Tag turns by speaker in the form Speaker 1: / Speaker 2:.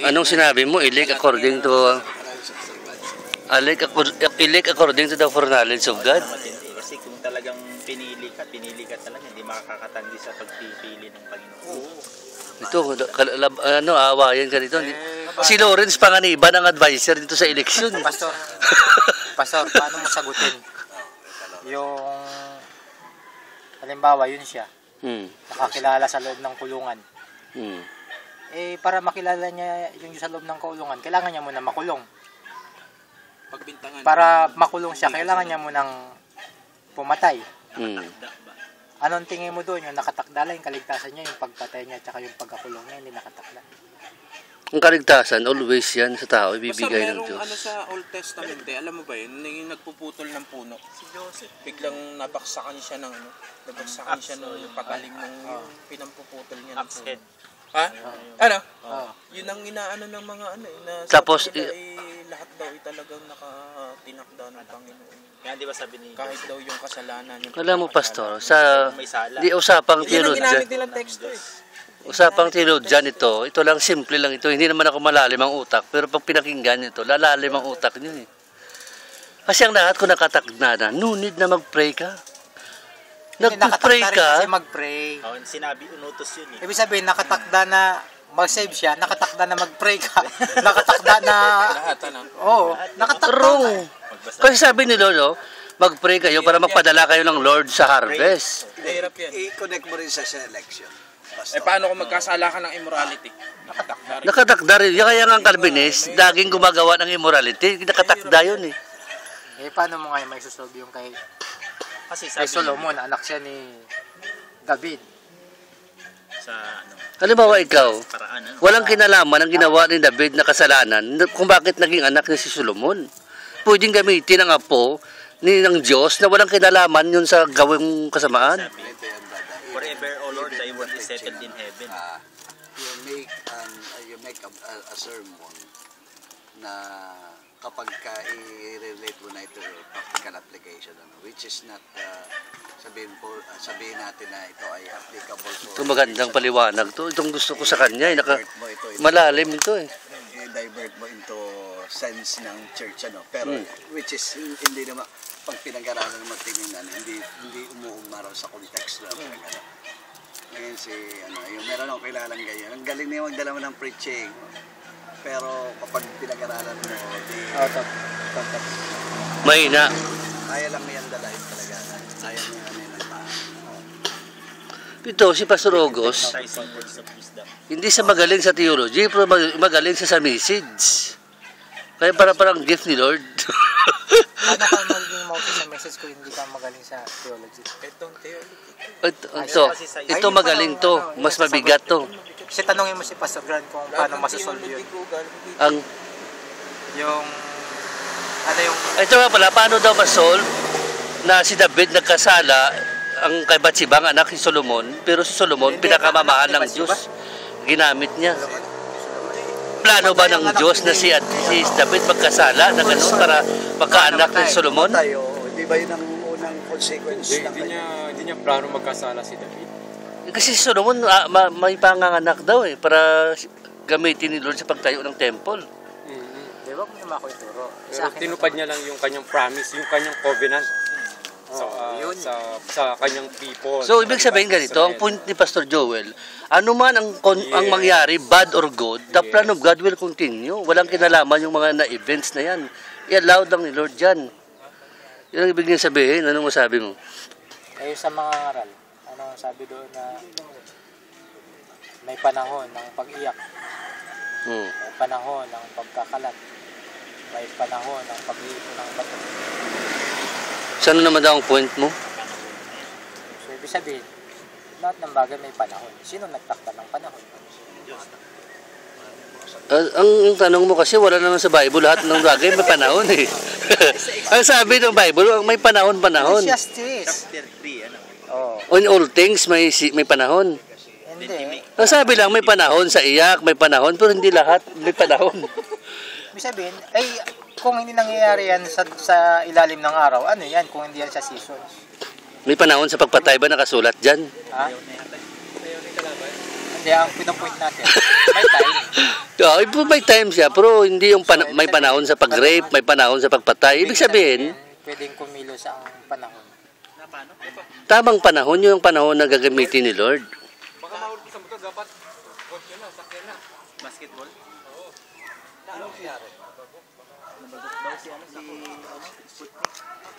Speaker 1: Anong sinabi mo? Elect according to the foreknowledge of God.
Speaker 2: Kasi kung talagang pinili ka talaga, hindi makakatanggi sa pagpipili ng Panginoon.
Speaker 1: Ito, awayan ka dito. Si Lawrence Panganiban ang advisor dito sa eleksyon.
Speaker 3: Pastor, paano mo sagutin? Yung, halimbawa, yun siya. Nakakilala sa loob ng kulungan. Para makilala niya yung sa loob ng kulungan, kailangan niya muna makulong. Para makulong siya, kailangan niya munang pumatay. Anong tingin mo doon? Yung nakatakda lang, yung kaligtasan niya, yung pagpatay niya, at yung pagkakulong niya, hindi nakatakda.
Speaker 1: Ang kaligtasan, always yan sa tao, ibibigay ng Diyos.
Speaker 4: Ano sa Old Testament, alam mo ba yun, yung nagpuputol ng puno, si Joseph, biglang nabaksakan siya ng nabaksakan siya ng pagaling ng pinampuputol niya ng puno. Ha? Ano? Yun ang inaano ng mga
Speaker 1: Tapos,
Speaker 4: lahat daw talagang nakatinakda ng Panginoon.
Speaker 2: Kaya di ba sabi ni
Speaker 4: kahit daw yung kasalanan yung
Speaker 1: alam mo, Pastor, di usapang theologian. Usapang theologian ito lang, simple lang ito. Hindi naman ako malalim ang utak, pero pag pinakinggan ito, lalalim ang utak niyo eh. Kasi ang lahat ko nakatakda na, no need na mag-pray ka. Nag-pray ka.
Speaker 3: Kasi mag-pray.
Speaker 2: Sinabi, unutos yun eh.
Speaker 3: Ibig sabihin, nakatakda na mag-save siya, nakatakda na mag-pray ka. Nakatakda na... nakatakda na. Kasi
Speaker 1: sabi ni Lolo, mag-pray kayo para magpadala kayo ng Lord sa harvest.
Speaker 4: Hirap yan.
Speaker 5: I-connect mo rin sa election.
Speaker 4: Paano kung magkasala ka ng immorality?
Speaker 1: Nakatakda rin. Kaya nga ang Calvinist, laging gumagawa ng immorality. Nakatakda yun eh.
Speaker 3: Paano mo ngayon may susolve yung kay Solomon, anak siya ni David?
Speaker 1: Halimbawa ikaw, walang kinalaman ang ginawa ni David na kasalanan kung bakit naging anak ni si Solomon. Pwedeng gamitin ang apo ng Diyos na walang kinalaman yun sa gawing kasamaan.
Speaker 2: Forever, O Lord, thy word is settled in heaven.
Speaker 5: You make a sermon na kapag i-relate mo na ito practical application, which is not sabihin natin na ito ay applicable for...
Speaker 1: Ito magandang paliwanag to. Itong gusto ko sa kanya. Malalim ito eh.
Speaker 5: I-divert mo into sense ng church, pero which is hindi naman pag pinag-aralan mo tingin hindi umuumaraw sa context na pinag-aralan. Ngayon yung meron akong kilalang ganyan. Ang galing niya magdala mo ng preaching. Pero kapag pinag-aralan mo,
Speaker 1: mahina.
Speaker 5: Kaya lang niyan dalahin talaga. Kaya niya ng tao.
Speaker 1: Ito, si Pastor Ogos, hindi siya magaling sa theology, pero magaling siya sa message. Kaya parang gift ni Lord.
Speaker 3: Ano ka magiging mauto sa message ko hindi ka magaling sa theology?
Speaker 1: Ito magaling to. Mas mabigat to.
Speaker 3: Kasi tanongin mo si Pastor Grant kung paano masasolve yun.
Speaker 1: Ito nga pala, paano daw masolve na si David nagkasala ang kay Batsibang anak ni Solomon, pero si Solomon pinakamamahal ng Diyos. Ginamit niya. Plano ba ng Diyos na si David magkasala na gano'n para magkaanak ni Solomon?
Speaker 5: Di ba yun ang unang consequence?
Speaker 6: Hindi niya plano magkasala si David.
Speaker 1: Kasi si Solomon may panganganak daw para gamitin ni Lord sa pagtayo ng temple.
Speaker 3: Di ba kung naman ako ituro?
Speaker 6: Pero tinupad niya lang yung kanyang promise, yung kanyang covenant sa kanyang people.
Speaker 1: So, ibig sabihin ganito, ang point ni Pastor Joel, ano man ang mangyari, bad or good, the plan of God will continue. Walang kinalaman yung mga na-events na yan. I-allow lang ni Lord yan. Yan ang ibig niya sabihin. Anong masabi mo?
Speaker 3: Sa mga ngaral, ano sabi doon na may panahon ng pag-iyak, may panahon ng pagkakalat, may panahon ng pag-iipon ng bato.
Speaker 1: Saan naman daw ang point mo?
Speaker 3: So, ibig sabihin, lahat ng bagay may panahon. Sino nagtakda ng panahon? Diyos.
Speaker 1: Ang tanong mo kasi wala naman sa Bible lahat ng bagay may panahon eh. Ang sabi ng Bible, may panahon.
Speaker 3: Chapter
Speaker 1: 3, On all things may panahon.
Speaker 3: Hindi.
Speaker 1: Ang sabi lang may panahon sa iyak, may panahon, pero hindi lahat may panahon.
Speaker 3: Ibig sabihin, kung hindi nangyayari yan sa ilalim ng araw, ano yan kung hindi yan sa seasons?
Speaker 1: May panahon sa pagpatay ba nakasulat dyan?
Speaker 3: Ha? Hindi, ang pinapoint natin. May time.
Speaker 1: siya, may time siya, pero hindi yung may panahon sa pag-rape, may panahon sa pagpatay. Ibig sabihin,
Speaker 3: pwedeng kumilos ang panahon.
Speaker 1: Tamang panahon yung panahon na gagamitin ni Lord.
Speaker 6: Baka mahulog sa motor, dapat kotse na, sakyan na.
Speaker 2: Basketball?
Speaker 6: Oo.
Speaker 2: Ano nangyari? Nabagot daw si Sputnik.